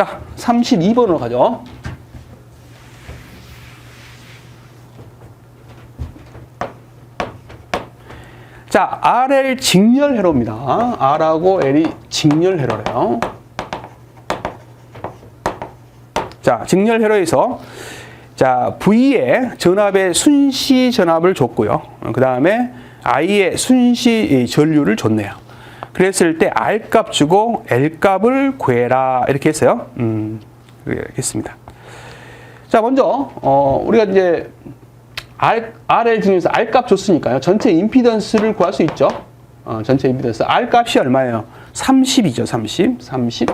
자, 32번으로 가죠. 자, RL 직렬 회로입니다. R하고 L이 직렬 회로래요. 자, 직렬 회로에서 자, V에 전압의 순시 전압을 줬고요. 그 다음에 I의 순시 전류를 줬네요. 그랬을 때 R 값 주고 L 값을 구해라 이렇게 했어요. 그렇겠습니다. 자, 먼저 우리가 이제 RL 중에서 R 값 줬으니까요. 전체 임피던스를 구할 수 있죠. 전체 임피던스. R 값이 얼마예요? 30이죠. 30.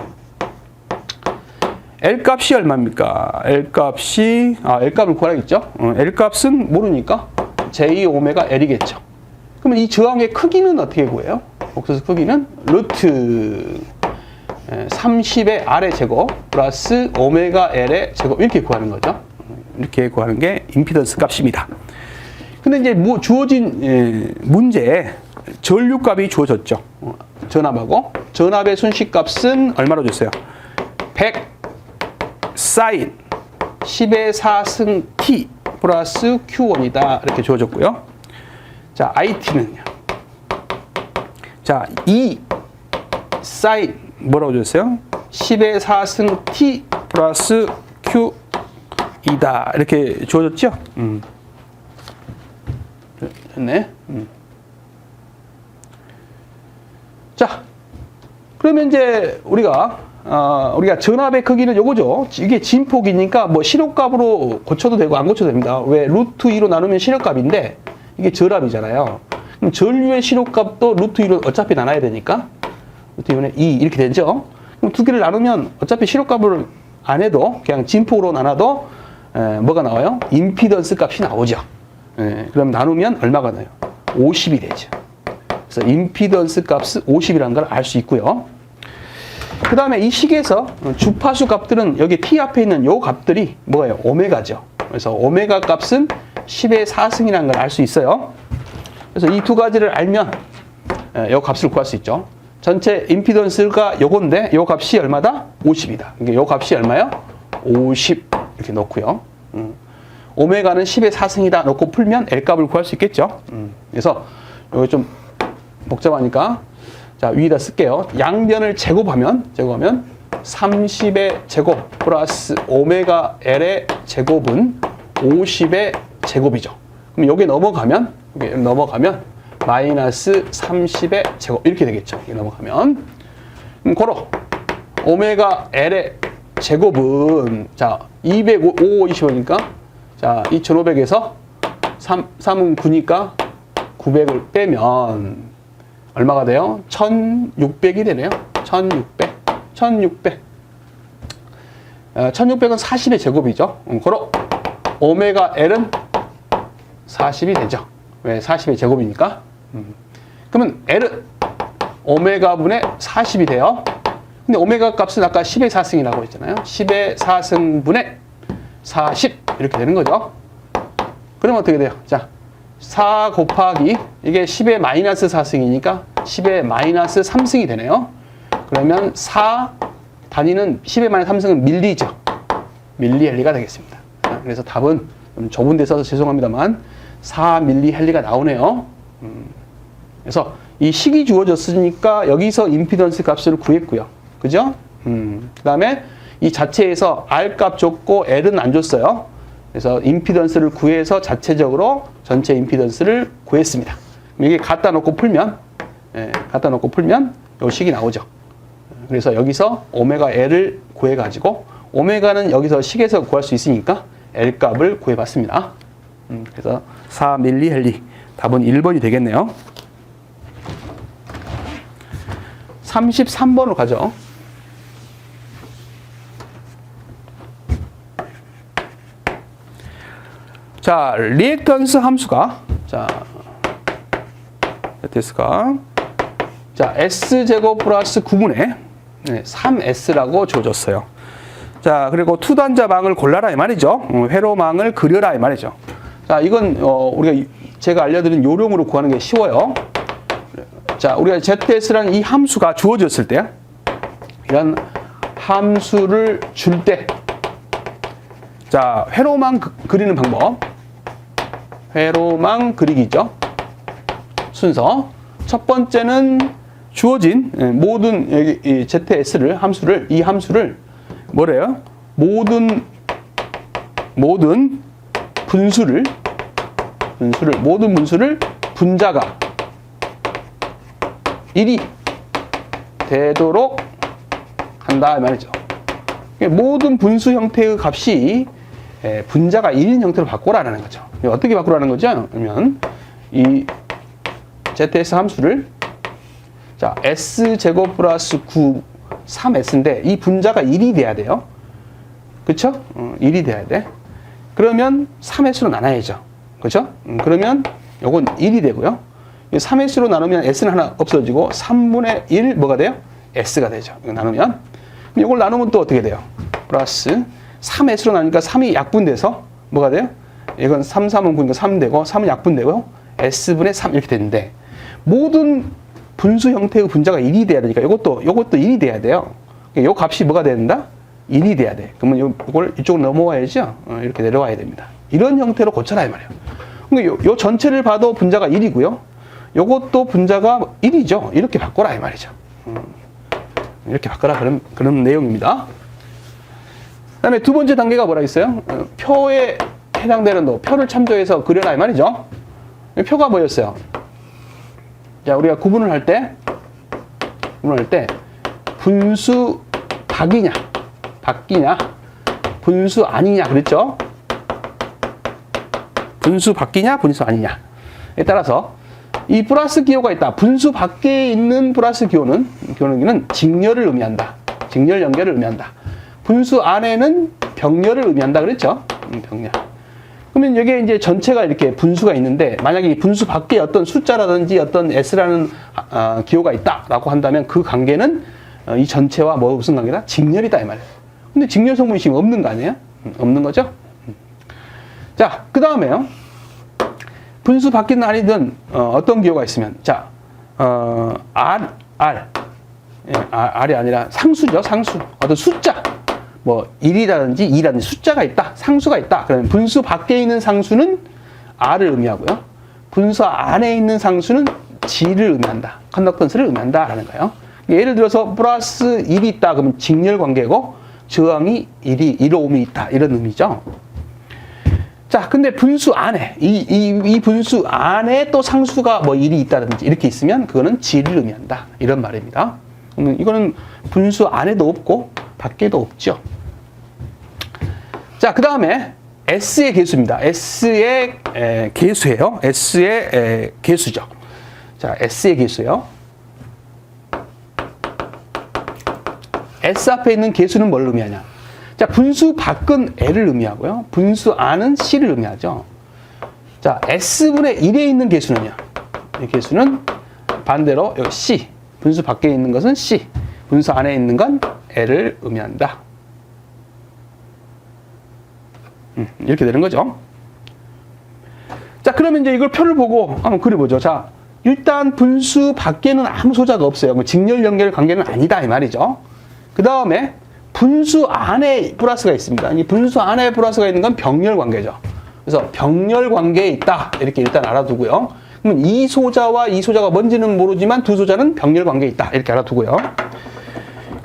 L 값이 얼마입니까? L 값이, L 값을 구하라겠죠? L 값은 모르니까 J 오메가 L이겠죠. 그러면 이 저항의 크기는 어떻게 구해요? 복소수 크기는 루트 30의 R의 제곱 플러스 오메가 L의 제곱 이렇게 구하는 거죠. 이렇게 구하는 게 임피던스 값입니다. 근데 이제 주어진 문제에 전류값이 주어졌죠. 전압의 순시값은 얼마로 줬어요? 100 사인 10의 4승 T 플러스 Q1이다. 이렇게 주어졌고요. 자, IT는요. 자, 2 사인 뭐라고 줬어요? 10의 4승 T 플러스 Q이다. 이렇게 주어졌죠? 됐네. 자, 그러면 이제 우리가 전압의 크기는 요거죠. 이게 진폭이니까 뭐 실효값으로 고쳐도 되고 안 고쳐도 됩니다. 왜? 루트 2로 나누면 실효값인데 이게 전압이잖아요. 그럼 전류의 실효값도 루트 2로 어차피 나눠야 되니까 루트 2분의 2 이렇게 되죠. 그럼 두 개를 나누면 어차피 실효값을 안 해도 그냥 진폭으로 나눠도 뭐가 나와요? 임피던스 값이 나오죠. 그럼 나누면 얼마가 나요? 50이 되죠. 그래서 임피던스 값은 50이라는 걸 알 수 있고요. 그 다음에 이 식에서 주파수 값들은 여기 T 앞에 있는 요 값들이 뭐예요? 오메가죠. 그래서 오메가 값은 10의 4승이라는 걸 알 수 있어요. 그래서 이 두 가지를 알면 요 값을 구할 수 있죠. 전체 임피던스가 요건데 요 값이 얼마다? 50이다. 그러니까 요 값이 얼마요? 50 이렇게 놓고요. 오메가는 10의 4승이다 놓고 풀면 L 값을 구할 수 있겠죠. 그래서 요거 좀 복잡하니까 자, 위에다 쓸게요. 양변을 제곱하면 30의 제곱 플러스 오메가 L의 제곱은 50의 제곱이죠. 그럼 여기 넘어가면 마이너스 30의 제곱 이렇게 되겠죠. 여기 넘어가면 고로 오메가 L의 제곱은 자 225니까 자 2500에서 3은 9니까 900을 빼면 얼마가 돼요? 1600이 되네요. 1600. 1600은 40의 제곱이죠. 고로 오메가 L은 40이 되죠. 왜? 40의 제곱이니까. 그러면 L은 오메가분의 40이 돼요. 근데 오메가 값은 아까 10의 4승이라고 했잖아요. 10의 4승분의 40 이렇게 되는 거죠. 그러면 어떻게 돼요? 자, 4 곱하기 이게 10의 마이너스 4승이니까 10의 마이너스 3승이 되네요. 그러면 4 단위는 10의 마이너스 3승은 밀리죠. 밀리헬리가 되겠습니다. 그래서 답은 좀 좁은 데 써서 죄송합니다만 4밀리헬리가 나오네요. 그래서 이 식이 주어졌으니까 여기서 임피던스 값을 구했고요. 그죠? 그 다음에 이 자체에서 R 값 줬고 L은 안 줬어요. 그래서 임피던스를 구해서 자체적으로 전체 임피던스를 구했습니다. 이게 갖다 놓고 풀면 요 식이 나오죠. 그래서 여기서 오메가 L을 구해가지고 오메가는 여기서 식에서 구할 수 있으니까 L 값을 구해봤습니다. 그래서 4밀리헬리 답은 1번이 되겠네요. 33번으로 가죠. 자, 리액턴스 함수가 자, S제곱 플러스 9분의 3S라고 주어졌어요. 자, 그리고 투단자망을 골라라 이 말이죠. 회로망을 그려라 이 말이죠. 자, 이건 제가 알려드린 요령으로 구하는 게 쉬워요. 자, 우리가 ZS라는 이 함수가 주어졌을 때 이런 함수를 줄 때, 자, 회로망 그리는 방법. 회로망 그리기죠. 순서. 첫 번째는 주어진 모든 여기 이 ZS를 이 함수를 뭐래요? 모든 분수를 분자가 1이 되도록 한다 이 말이죠. 모든 분수 형태의 값이 분자가 1인 형태로 바꾸라는 거죠. 어떻게 바꾸라는 거죠? 그러면 이 ZS 함수를 자 S제곱 플러스 9 3S인데 이 분자가 1이 돼야 돼요. 그쵸? 1이 돼야 돼. 그러면 3S로 나눠야죠. 그쵸? 그러면 요건 1이 되고요. 3S로 나누면 S는 하나 없어지고 3분의 1 뭐가 돼요? S가 되죠. 이거 나누면. 이걸 나누면 또 어떻게 돼요? 플러스 3S로 나누니까 3이 약분돼서 뭐가 돼요? 이건 3, 3은 9니까 3 되고 3은 약분되고요. S분의 3 이렇게 되는데 모든 분수 형태의 분자가 1이 돼야 되니까 이것도 1이 돼야 돼요. 이 값이 뭐가 된다? 1이 돼야 돼. 그러면 이걸 이쪽으로 넘어와야죠. 이렇게 내려와야 됩니다. 이런 형태로 고쳐라 이 말이에요. 그러니까 요 전체를 봐도 분자가 1이고요. 요것도 분자가 1이죠. 이렇게 바꿔라 이 말이죠. 이렇게 바꿔라 그런 내용입니다. 그다음에 두 번째 단계가 뭐라 했어요? 표에 해당되는 표를 참조해서 그려라 이 말이죠. 표가 뭐였어요? 자, 우리가 구분을 할 때 분수 바뀌냐, 분수 아니냐 그랬죠? 분수 바뀌냐, 분수 아니냐에 따라서 이 플러스 기호가 있다. 분수 밖에 있는 플러스 기호는 직렬을 의미한다. 직렬 연결을 의미한다. 분수 안에는 병렬을 의미한다 그랬죠? 병렬. 그러면 여기에 이제 전체가 이렇게 분수가 있는데 만약에 이 분수 밖에 어떤 숫자라든지 어떤 S라는 기호가 있다라고 한다면 그 관계는 이 전체와 무슨 관계다? 직렬이다 이 말이에요. 근데 직렬 성분이 지금 없는 거 아니에요? 없는 거죠? 자, 그 다음에요. 분수 밖에는 아니든 어떤 기호가 있으면 자, R이 아니라 상수죠. 상수. 어떤 숫자. 뭐 1이라든지 2라든지 숫자가 있다. 상수가 있다. 그러면 분수 밖에 있는 상수는 R을 의미하고요. 분수 안에 있는 상수는 G를 의미한다. 컨덕턴스를 의미한다라는 거예요. 예를 들어서 플러스 1이 있다. 그러면 직렬 관계고 저항이 1옴이 있다. 이런 의미죠. 자, 근데 분수 안에 이 분수 안에 또 상수가 뭐 1이 있다든지 이렇게 있으면 그거는 G를 의미한다. 이런 말입니다. 이거는 분수 안에도 없고 밖에도 없죠. 자, 그 다음에 S의 개수입니다. S의 개수예요. S의 개수죠. 자, S의 개수요. S 앞에 있는 개수는 뭘 의미하냐? 자, 분수 밖은 L을 의미하고요. 분수 안은 C를 의미하죠. 자, S분의 1에 있는 개수는요. 이 개수는 반대로 여기 C. 분수 밖에 있는 것은 C. 분수 안에 있는 건 L을 의미한다. 이렇게 되는 거죠. 자, 그러면 이제 이걸 표를 보고 한번 그려보죠. 자, 일단 분수 밖에는 아무 소자가 없어요. 직렬 연결 관계는 아니다 이 말이죠. 그 다음에 분수 안에 플러스가 있습니다. 이 분수 안에 플러스가 있는 건 병렬 관계죠. 그래서 병렬 관계에 있다 이렇게 일단 알아두고요. 그러면 이 소자와 이 소자가 뭔지는 모르지만 두 소자는 병렬 관계에 있다 이렇게 알아두고요.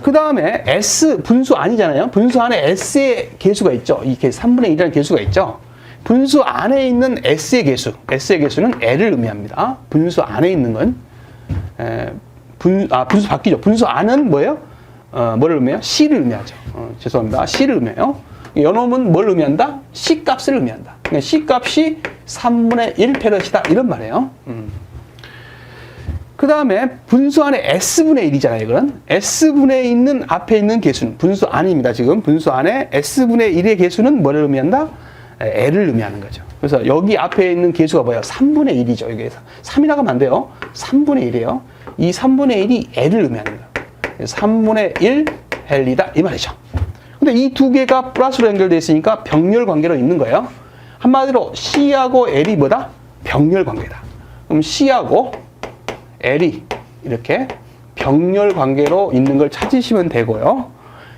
그 다음에 S 분수 아니잖아요. 분수 안에 S의 개수가 있죠. 이 3분의 1이라는 개수가 있죠. 분수 안에 있는 S의 개수는 L을 의미합니다. 분수 안에 있는 건 분수 바뀌죠. 분수 안은 뭐예요? 뭐를 의미해요? C를 의미하죠. 죄송합니다. C를 의미해요. 요놈은 뭘 의미한다? C 값을 의미한다. 그러니까 C 값이 3분의 1 페럿이다 이런 말이에요. 그 다음에 분수 안에 S분의 1이잖아요. 이건 S분의 있는 앞에 있는 개수는 분수 안입니다. 지금 분수 안에 S분의 1의 개수는 뭐를 의미한다? L을 의미하는 거죠. 그래서 여기 앞에 있는 개수가 뭐예요? 3분의 1이죠. 여기에서 3이라고 하면 안 돼요. 3분의 1이에요. 이 3분의 1이 L을 의미하는 거예요. 3분의 1 L이다 이 말이죠. 근데 이 두 개가 플러스로 연결되어 있으니까 병렬 관계로 있는 거예요. 한마디로 C하고 L이 뭐다? 병렬 관계다. 그럼 C하고 L이 이렇게 병렬 관계로 있는 걸 찾으시면 되고요.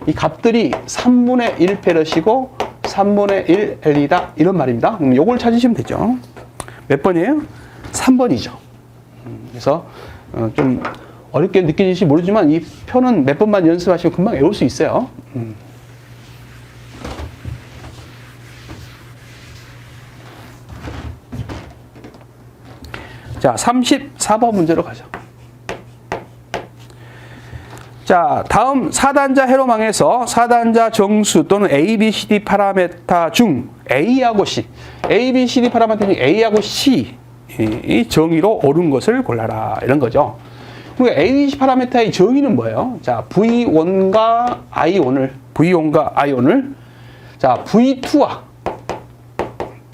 이 값들이 3분의 1 페럿이고 3분의 1 L이다. 이런 말입니다. 요걸 찾으시면 되죠. 몇 번이에요? 3번이죠. 그래서 좀 어렵게 느껴질지 모르지만 이 표는 몇 번만 연습하시면 금방 외울 수 있어요. 자, 34번 문제로 가죠. 자, 다음 4단자 회로망에서 4단자 정수 또는 A, B, C, D 파라메타 중 A하고 C, A, B, C, D 파라메타 중 A하고 C 이 정의로 옳은 것을 골라라. 이런 거죠. 그러니까 A, B, C 파라메타의 정의는 뭐예요? 자, V1과 V1과 I1을 자, V2와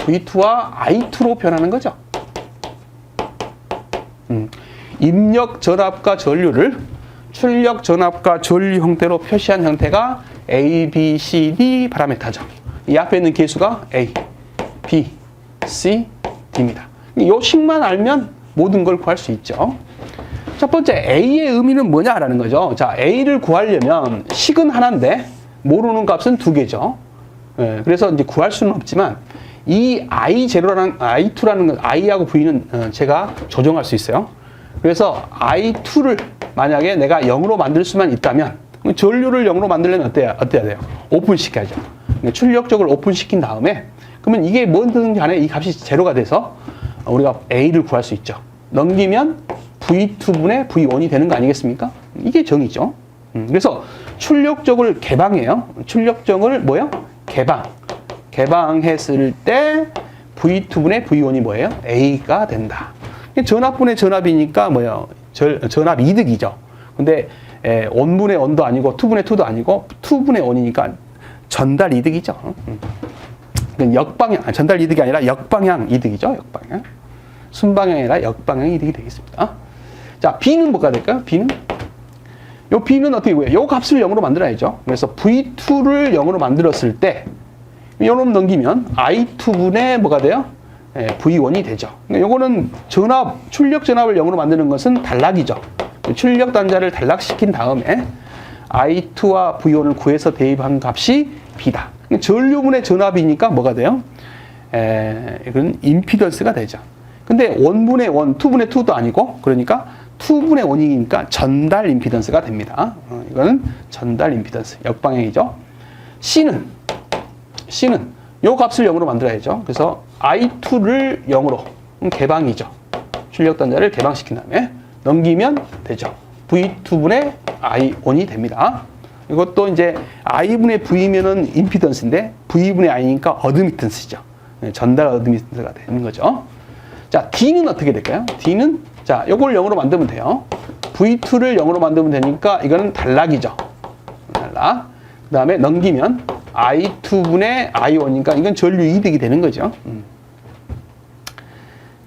I2로 변하는 거죠. 입력 전압과 전류를 출력 전압과 전류 형태로 표시한 형태가 A, B, C, D 파라메타죠. 이 앞에 있는 개수가 A, B, C, D입니다. 이 식만 알면 모든 걸 구할 수 있죠. 첫 번째 A의 의미는 뭐냐라는 거죠. 자, A를 구하려면 식은 하나인데 모르는 값은 두 개죠. 예, 그래서 이제 구할 수는 없지만 이 I0라는 I2라는 건 I하고 V는 제가 조정할 수 있어요. 그래서 I2를 만약에 내가 0으로 만들 수만 있다면 전류를 0으로 만들려면 어때야 돼요? 오픈시켜야죠. 출력적으로 오픈시킨 다음에 그러면 이게 뭐든지 간에 이 값이 제로가 돼서 우리가 A를 구할 수 있죠. 넘기면 V2분의 V1이 되는 거 아니겠습니까? 이게 정의죠. 그래서 출력적을 개방해요. 출력적을 뭐예요? 개방했을 때 V2분의 V1이 뭐예요? A가 된다. 전압분의 전압이니까 뭐예요? 전압 이득이죠. 근데 원분의 원도 아니고 투분의 투도 아니고 투분의 원이니까 전달 이득이죠. 역방향, 전달 이득이 아니라 역방향 이득이죠. 역방향. 순방향이 아니라 역방향 이득이 되겠습니다. 자, B는 뭐가 될까요? 요 B는 어떻게 구해요? 요 값을 0으로 만들어야죠. 그래서 V2를 0으로 만들었을 때 요놈 넘기면 I2분의 뭐가 돼요? V1이 되죠. 요거는 출력 전압을 0으로 만드는 것은 단락이죠. 출력 단자를 단락시킨 다음에 I2와 V1을 구해서 대입한 값이 B다. 전류분의 전압이니까 뭐가 돼요? 이건 임피던스가 되죠. 근데 원분의 원, 투분의 투도 아니고 그러니까 투분의 원이니까 전달 임피던스가 됩니다. 이거는 전달 임피던스, 역방향이죠. C는 요 값을 0으로 만들어야죠. 그래서 I2를 0으로 개방이죠. 출력 단자를 개방시킨 다음에 넘기면 되죠. V2분의 I1이 됩니다. 이것도 이제 I분의 V면은 임피던스인데 V분의 I니까 어드미턴스죠. 전달 어드미턴스가 되는 거죠. 자, D는 어떻게 될까요? D는 자, 요걸 0으로 만들면 돼요. V2를 0으로 만들면 되니까 이거는 단락이죠. 단락. 그 다음에 넘기면 I2분의 I1이니까 이건 전류 이득이 되는 거죠.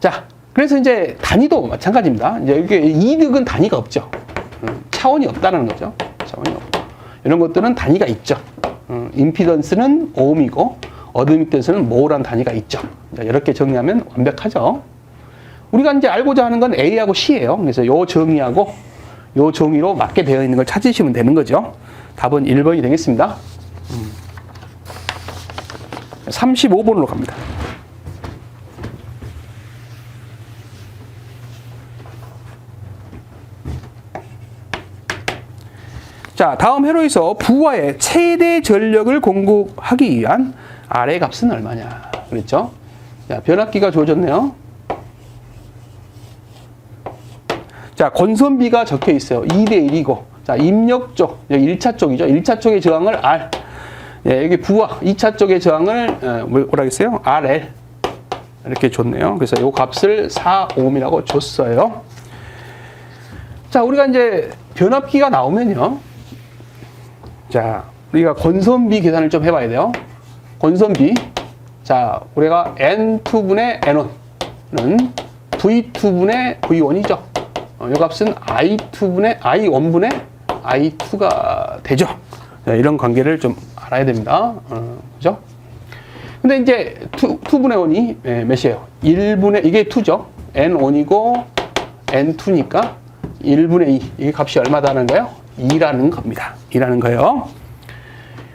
자, 그래서 이제 단위도 마찬가지입니다. 이제 이게 이득은 단위가 없죠. 차원이 없다는 거죠. 차원이 없고. 이런 것들은 단위가 있죠. 임피던스는 오음이고 어드미턴스는 모라는 단위가 있죠. 자, 이렇게 정리하면 완벽하죠. 우리가 이제 알고자 하는 건 A하고 C예요. 그래서 요 정의하고 요 정의로 맞게 되어 있는 걸 찾으시면 되는 거죠. 답은 1번이 되겠습니다. 35번으로 갑니다. 자, 다음 회로에서 부하의 최대 전력을 공급하기 위한 R의 값은 얼마냐 그랬죠? 자, 변압기가 주어졌네요. 자, 건선비가 적혀 있어요. 2대 1이고. 자, 입력 쪽, 여기 1차 쪽이죠. 1차 쪽의 저항을 R. 예, 여기 부하, 2차 쪽의 저항을 뭐라 했어요? RL. 이렇게 줬네요. 그래서 이 값을 4ohm이라고 줬어요. 자, 우리가 이제 변압기가 나오면요. 자, 우리가 건선비 계산을 좀 해봐야 돼요. 건선비. 자, 우리가 N2분의 N1는 V2분의 V1이죠. 이 값은 I1분의 I2가 되죠. 자, 이런 관계를 좀 알아야 됩니다. 그죠? 근데 이제 2분의 1이 몇이에요? 1분의, 이게 2죠. N1이고 N2니까 1분의 2. 이게 값이 얼마다는 거예요? 2라는 겁니다. 2라는 거예요.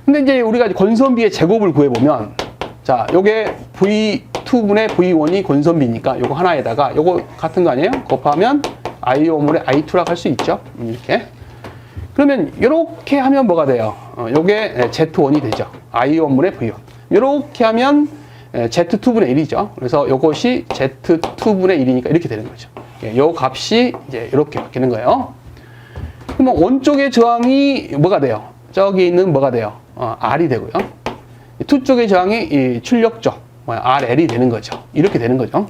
근데 이제 우리가 권선비의 제곱을 구해보면, 자, 요게 V2분의 V1이 권선비니까 요거 하나에다가 요거 같은 거 아니에요? 곱하면 I1분의 I2라고 할 수 있죠. 이렇게. 그러면 이렇게 하면 뭐가 돼요? 요게 Z1이 되죠. I1분의 V1. 이렇게 하면 Z2분의 1이죠. 그래서 요것이 Z2분의 1이니까 이렇게 되는 거죠. 요 값이 이제 이렇게 바뀌는 거예요. 그러면 원쪽의 저항이 뭐가 돼요? 저기 있는 뭐가 돼요? R이 되고요. 투 쪽의 저항이 이 출력적 RL이 되는 거죠. 이렇게 되는 거죠.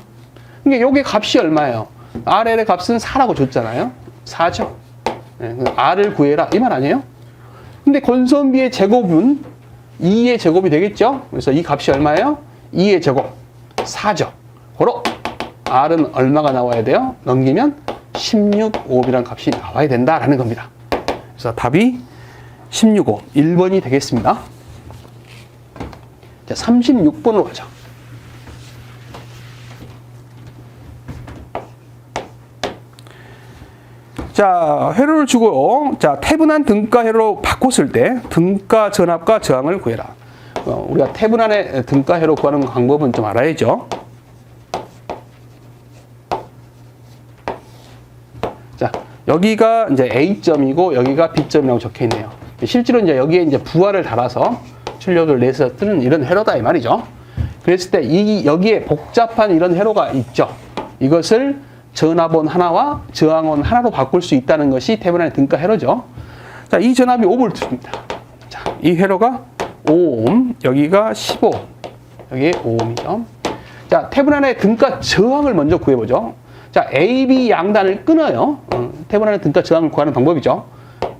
그러니까 요게 값이 얼마예요? RL의 값은 4라고 줬잖아요. 4죠. R을 구해라 이 말 아니에요? 근데 권선비의 제곱은 2의 제곱이 되겠죠? 그래서 이 값이 얼마예요? 2의 제곱 4죠. 고로 R은 얼마가 나와야 돼요? 넘기면 16옴이라는 값이 나와야 된다라는 겁니다. 그래서 답이 16옴 1번이 되겠습니다. 자, 36번으로 가죠. 자, 회로를 주고, 자, 태분한 등가 회로로 바꿨을 때 등가 전압과 저항을 구해라. 우리가 태분한의 등가 회로 구하는 방법은 좀 알아야죠. 자, 여기가 이제 A점이고 여기가 B점이라고 적혀 있네요. 실제로 이제 여기에 이제 부하를 달아서 출력을 내서 뜨는 이런 회로다 이 말이죠. 그랬을 때 여기에 복잡한 이런 회로가 있죠. 이것을 전압원 하나와 저항원 하나로 바꿀 수 있다는 것이 태분한의 등가 회로죠. 자, 이 전압이 5V입니다. 자, 이 회로가 5옴, 여기가 15, 여기 5옴이죠. 자, 태분한의 등가 저항을 먼저 구해보죠. 자, AB 양단을 끊어요. 태분한의 등가 저항을 구하는 방법이죠.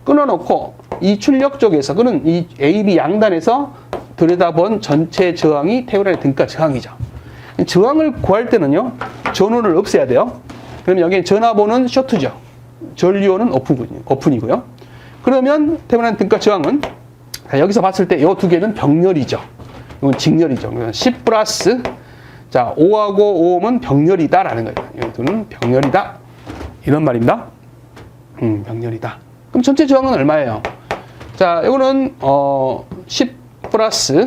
끊어놓고 이 출력 쪽에서 끄는 이 AB 양단에서 들여다본 전체 저항이 태분한의 등가 저항이죠. 저항을 구할 때는요, 전원을 없애야 돼요. 그러면 여기는 전압원은 쇼트죠. 전류원은 오픈이고요. 그러면 태분한 등가 저항은 여기서 봤을 때 이 두 개는 병렬이죠. 이건 직렬이죠. 10 플러스 자 5하고 5옴은 병렬이다라는 거예요. 이 두는 병렬이다 이런 말입니다. 병렬이다. 그럼 전체 저항은 얼마예요? 자 이거는 10 플러스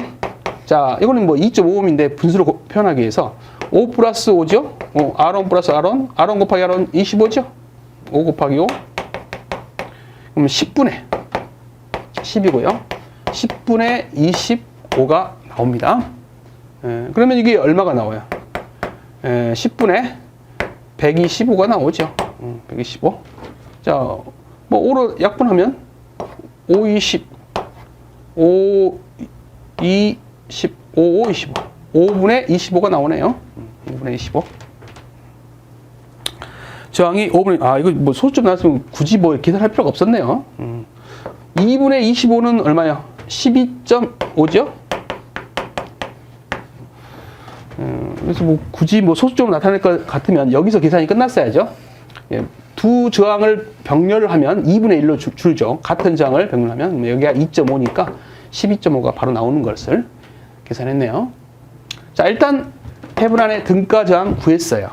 자 이거는 뭐 2.5옴인데 분수로 표현하기 위해서 5 플러스 5죠? R1 플러스 R1, R1 곱하기 R1 25죠? 5 곱하기 5. 그럼 10분의 10이고요. 10분의 25가 나옵니다. 그러면 이게 얼마가 나와요? 10분의 125가 나오죠. 125. 자, 뭐 5로 약분하면 5, 20, 5, 20, 5, 25. 5분의 25가 나오네요. 5분의 25. 저항이 5분의, 이거 뭐 소수점 나왔으면 굳이 뭐 계산할 필요가 없었네요. 2분의 25는 얼마야? 12.5죠? 그래서 뭐 굳이 뭐 소수점으로 나타낼 것 같으면 여기서 계산이 끝났어야죠. 예, 두 저항을 병렬을 하면 2분의 1로 줄죠. 같은 저항을 병렬하면 여기가 2.5니까 12.5가 바로 나오는 것을 계산했네요. 자, 일단 태분한의 등가 저항 구했어요.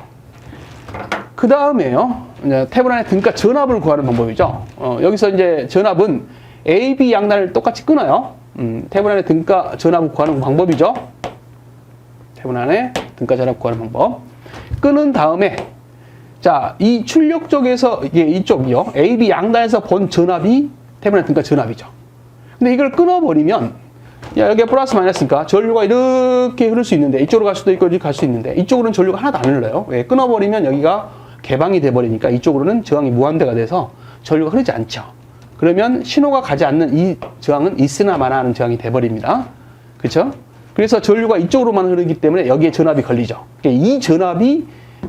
그 다음에요. 태분한의 등가 전압을 구하는 방법이죠. 여기서 이제 전압은 AB 양단을 똑같이 끊어요. 태분한의 등가 전압을 구하는 방법이죠. 태분한의 등가 전압 구하는 방법. 끊은 다음에 자, 이 출력 쪽에서 이게 이쪽이요. AB 양단에서 본 전압이 태분한의 등가 전압이죠. 근데 이걸 끊어버리면 여기가 플러스 마이너스니까 전류가 이렇게 흐를 수 있는데 이쪽으로 갈 수도 있고 이렇게 갈 수 있는데 이쪽으로는 전류가 하나도 안 흘러요. 왜? 끊어버리면 여기가 개방이 돼버리니까 이쪽으로는 저항이 무한대가 돼서 전류가 흐르지 않죠. 그러면 신호가 가지 않는 이 저항은 있으나 마나 하는 저항이 돼버립니다. 그렇죠? 그래서 전류가 이쪽으로만 흐르기 때문에 여기에 전압이 걸리죠. 이 전압이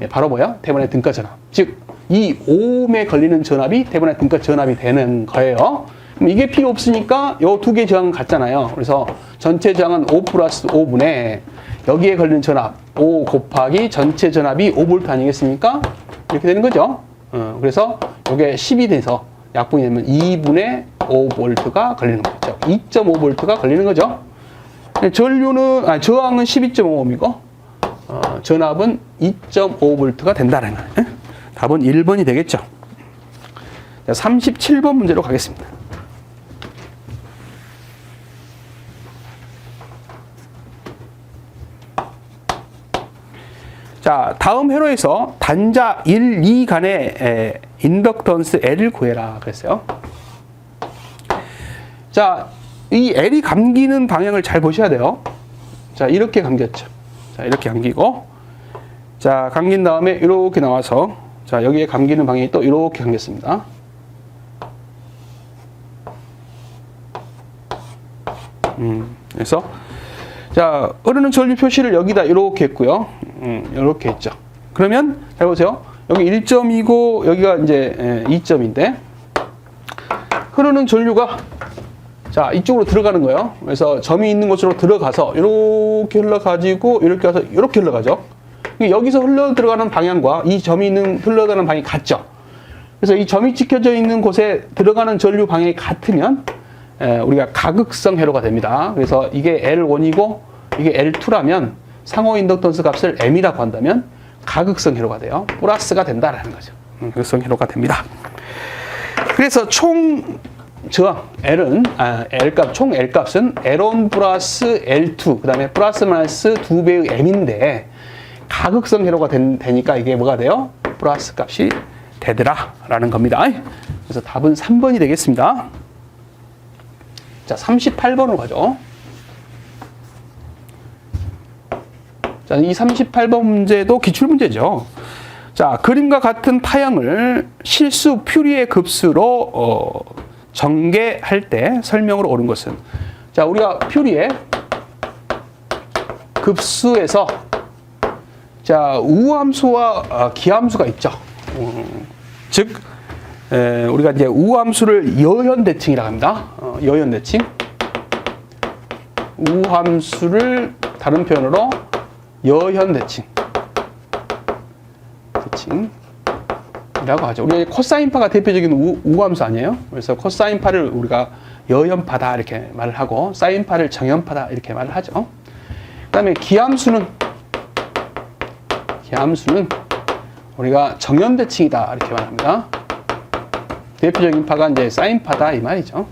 바로 뭐야? 태분한의 등가 전압. 즉, 이 오음에 걸리는 전압이 태분한의 등가 전압이 되는 거예요. 그럼 이게 필요 없으니까 요 두 개 저항은 같잖아요. 그래서 전체 저항은 5 플러스 5분의 여기에 걸리는 전압 5 곱하기 전체 전압이 5V 아니겠습니까? 이렇게 되는 거죠. 그래서 이게 10이 돼서 약분이 되면 2분의 5V가 걸리는 거죠. 2.5V가 걸리는 거죠. 저항은 12.5옴이고 전압은 2.5V가 된다는 거예요. 답은 1번이 되겠죠. 자, 37번 문제로 가겠습니다. 자, 다음 회로에서 단자 1, 2 간의 인덕턴스 L을 구해라 그랬어요. 자, 이 L이 감기는 방향을 잘 보셔야 돼요. 자, 이렇게 감겼죠. 자, 이렇게 감기고, 자, 감긴 다음에 이렇게 나와서, 자, 여기에 감기는 방향이 또 이렇게 감겼습니다. 그래서, 자, 흐르는 전류 표시를 여기다 이렇게 했고요. 이렇게 했죠. 그러면, 잘 보세요. 여기 1점이고, 여기가 이제 2점인데, 흐르는 전류가 자, 이쪽으로 들어가는 거예요. 그래서 점이 있는 곳으로 들어가서 이렇게 흘러가지고 이렇게 가서 이렇게 흘러가죠. 여기서 흘러 들어가는 방향과 이 점이 있는 흘러가는 방향이 같죠. 그래서 이 점이 찍혀져 있는 곳에 들어가는 전류 방향이 같으면 우리가 가극성 회로가 됩니다. 그래서 이게 L1이고 이게 L2라면 상호 인덕턴스 값을 M이라고 한다면 가극성 회로가 돼요. 플러스가 된다라는 거죠. 가극성 회로가 됩니다. 그래서 총 저항 L은 L값 총 L값은 L1 플러스 L2 그 다음에 플러스 마이너스 2배의 M인데 가극성 회로가 되니까 이게 뭐가 돼요? 플러스 값이 되더라 라는 겁니다. 그래서 답은 3번이 되겠습니다. 자, 38번으로 가죠. 자, 이 38번 문제도 기출문제죠. 자, 그림과 같은 파형을 실수 퓨리의 급수로 전개할 때 설명으로 옳은 것은, 자, 우리가 퓨리의 급수에서 자, 우함수와 기함수가 있죠. 즉 우리가 이제 우함수를 여현대칭이라고 합니다. 여현대칭. 우함수를 다른 표현으로 여현대칭. 대칭이라고 하죠. 우리가 코사인파가 대표적인 우함수 아니에요? 그래서 코사인파를 우리가 여현파다 이렇게 말을 하고 사인파를 정현파다 이렇게 말을 하죠. 그 다음에 기함수는 우리가 정현대칭이다 이렇게 말합니다. 대표적인 파가 이제 사인파다 이 말이죠.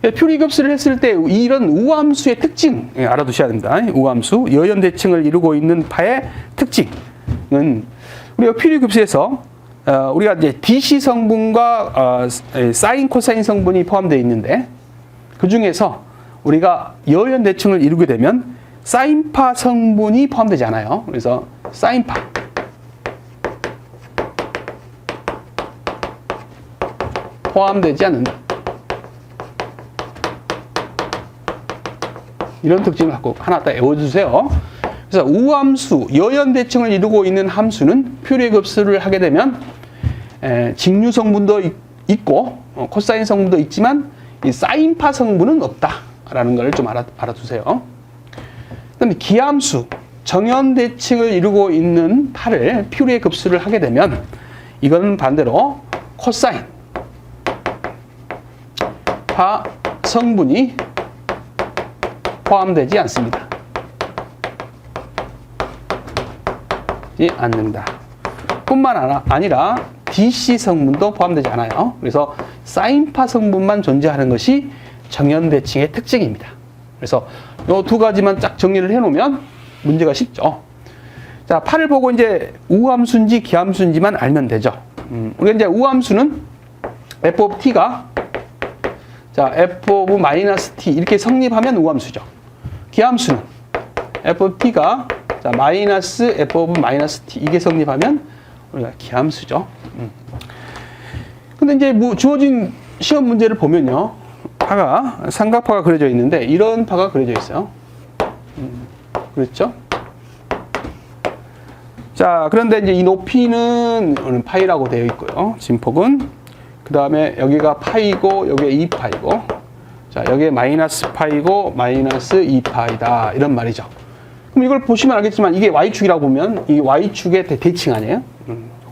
퓨리급수를 했을 때 이런 우함수의 특징 알아두셔야 됩니다. 우함수, 여현대칭을 이루고 있는 파의 특징은 우리가 퓨리급수에서 우리가 이제 DC 성분과 사인, 코사인 성분이 포함되어 있는데 그 중에서 우리가 여현대칭을 이루게 되면 사인파 성분이 포함되지 않아요. 그래서 사인파 포함되지 않는다. 이런 특징을 갖고 하나 딱 외워주세요. 그래서 우함수, 여현대칭을 이루고 있는 함수는 퓨리의 급수를 하게 되면 직류 성분도 있고 코사인 성분도 있지만 이 사인파 성분은 없다라는 걸 좀 알아두세요. 그다음에 기함수, 정현대칭을 이루고 있는 파를 퓨리의 급수를 하게 되면 이건 반대로 코사인 파 성분이 포함되지 않습니다. 않는다. 뿐만 아니라 DC 성분도 포함되지 않아요. 그래서 사인파 성분만 존재하는 것이 정현대칭의 특징입니다. 그래서 이 두 가지만 쫙 정리를 해놓으면 문제가 쉽죠. 자, 파를 보고 이제 우함수인지 기함수인지만 알면 되죠. 우리가 이제 우함수는 f of t가 자, f of 마이너스 t 이렇게 성립하면 우함수죠. 기함수는 f of t가 자, 마이너스 f of 마이너스 t 이게 성립하면 우리가 기함수죠. 근데 이제 뭐 주어진 시험 문제를 보면요. 파가 삼각파가 그려져 있는데 이런 파가 그려져 있어요. 그렇죠? 자, 그런데 이제 이 높이는 파이라고 되어 있고요. 진폭은 그 다음에 여기가 파이고 여기가 2파이고 자, 여기에 마이너스 파이고 마이너스 2파이다 이런 말이죠. 그럼 이걸 보시면 알겠지만 이게 y축이라고 보면 이 y축의 대칭 아니에요?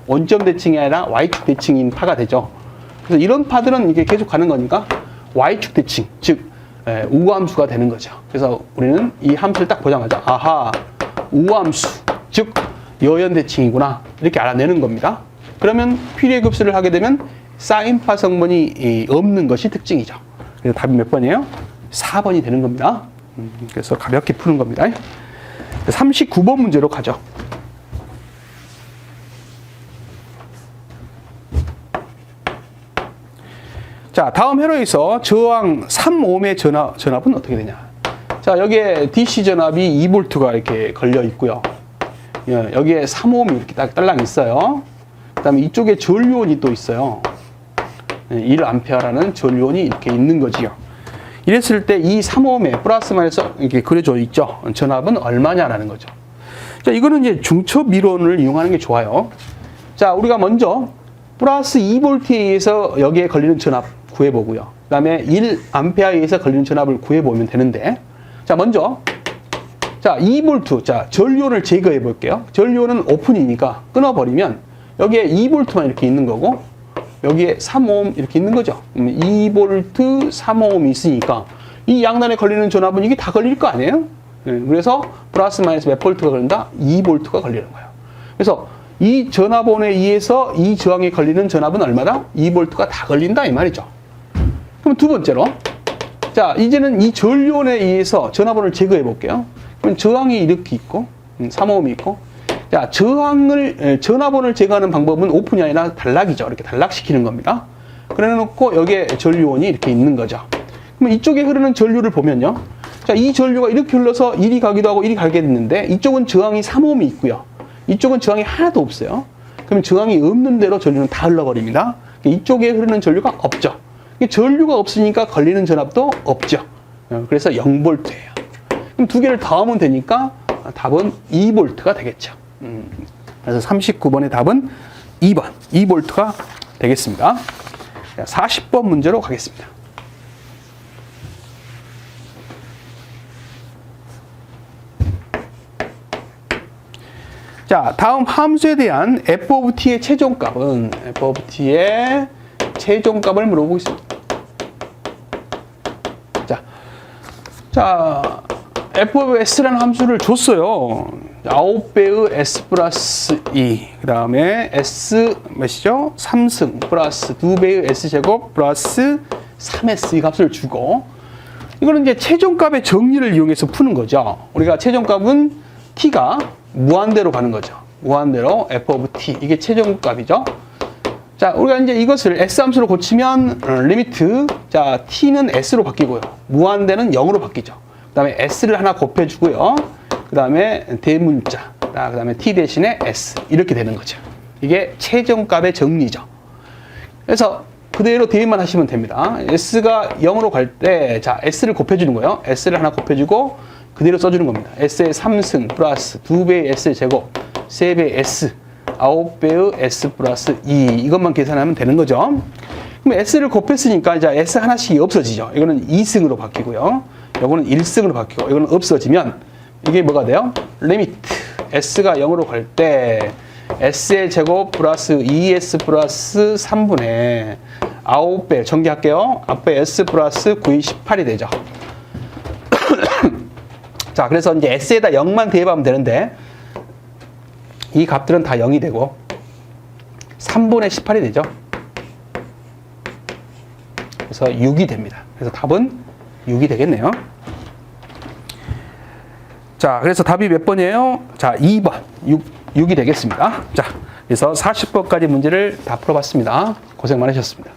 원점 대칭이 아니라 y축 대칭인 파가 되죠. 그래서 이런 파들은 이게 계속 가는 거니까 y축 대칭, 즉 우함수가 되는 거죠. 그래서 우리는 이 함수를 딱 보자마자 아하, 우함수, 즉 여현대칭이구나 이렇게 알아내는 겁니다. 그러면 퓨리의 급수를 하게 되면 사인파 성분이 없는 것이 특징이죠. 그래서 답이 몇 번이에요? 4번이 되는 겁니다. 그래서 가볍게 푸는 겁니다. 39번 문제로 가죠. 자, 다음 회로에서 저항 3ohm의 전압은 어떻게 되냐. 자, 여기에 DC 전압이 2V가 이렇게 걸려 있고요. 여기에 3ohm이 이렇게 딱 딸랑 있어요. 그 다음에 이쪽에 전류원이 또 있어요. 1A라는 전류원이 이렇게 있는 거지요. 이랬을 때 이 3ohm의 플러스 마이너스 이렇게 그려져 있죠. 전압은 얼마냐라는 거죠. 자, 이거는 이제 중첩 이론을 이용하는 게 좋아요. 자, 우리가 먼저 플러스 2V에 의해서 여기에 걸리는 전압 구해보고요. 그 다음에 1A에 의해서 걸리는 전압을 구해보면 되는데, 자, 먼저, 자, 2V, 자, 전류원을 제거해 볼게요. 전류원은 오픈이니까 끊어버리면 여기에 2V만 이렇게 있는 거고, 여기에 3ohm 이렇게 있는 거죠. 2V, 3ohm이 있으니까 이 양단에 걸리는 전압은 이게 다 걸릴 거 아니에요? 그래서 플러스 마이너스 몇 볼트가 걸린다? 2V가 걸리는 거예요. 그래서 이 전압원에 의해서 이 저항에 걸리는 전압은 얼마다? 2V가 다 걸린다 이 말이죠. 그럼 두 번째로, 자, 이제는 이 전류원에 의해서 전압원을 제거해 볼게요. 그럼 저항이 이렇게 있고 3ohm이 있고, 자, 전압원을 제거하는 방법은 오픈이 아니라 단락이죠. 이렇게 단락시키는 겁니다. 그래 놓고 여기에 전류원이 이렇게 있는 거죠. 그러면 이쪽에 흐르는 전류를 보면요. 자, 이 전류가 이렇게 흘러서 이리 가기도 하고 이리 가게 됐는데, 이쪽은 저항이 3ohm이 있고요. 이쪽은 저항이 하나도 없어요. 그러면 저항이 없는 대로 전류는 다 흘러버립니다. 이쪽에 흐르는 전류가 없죠. 전류가 없으니까 걸리는 전압도 없죠. 그래서 0V예요. 그럼 두 개를 더하면 되니까 답은 2V가 되겠죠. 그래서 39번의 답은 2번, 2V가 되겠습니다. 40번 문제로 가겠습니다. 자, 다음 함수에 대한 f of t의 최종값은, f of t의 최종값을 물어보고 있습니다. 자, f of s라는 함수를 줬어요. 9배의 s 플러스 2, 그 다음에 s 몇이죠? 3승 플러스 2배의 s제곱 플러스 3s 이 값을 주고, 이거는 이제 최종값의 정리를 이용해서 푸는 거죠. 우리가 최종값은 t가 무한대로 가는 거죠. 무한대로 f of t, 이게 최종값이죠. 자, 우리가 이제 이것을 s 함수로 고치면 리미트, 자, t는 s로 바뀌고요. 무한대는 0으로 바뀌죠. 그 다음에 s를 하나 곱해주고요. 그 다음에 대문자, 그 다음에 t 대신에 s, 이렇게 되는 거죠. 이게 최종값의 정리죠. 그래서 그대로 대입만 하시면 됩니다. s가 0으로 갈 때, 자, s를 곱해주는 거예요. s를 하나 곱해주고 그대로 써주는 겁니다. s의 3승 플러스 2배의 s 제곱, 3배의 s, 9배의 s 플러스 2, 이것만 계산하면 되는 거죠. 그럼 s를 곱했으니까 이제 s 하나씩이 없어지죠. 이거는 2승으로 바뀌고요. 이거는 1승으로 바뀌고, 이거는 없어지면 이게 뭐가 돼요? 리미트, s가 0으로 갈 때 s의 제곱 플러스 2s 플러스 3분의 9배, 전개할게요. 앞에 s 플러스 9이 18이 되죠. 자, 그래서 이제 s에다 0만 대입하면 되는데, 이 값들은 다 0이 되고 3분의 18이 되죠. 그래서 6이 됩니다. 그래서 답은 6이 되겠네요. 자, 그래서 답이 몇 번이에요? 자, 2번. 6이 되겠습니다. 자, 그래서 40번까지 문제를 다 풀어봤습니다. 고생 많으셨습니다.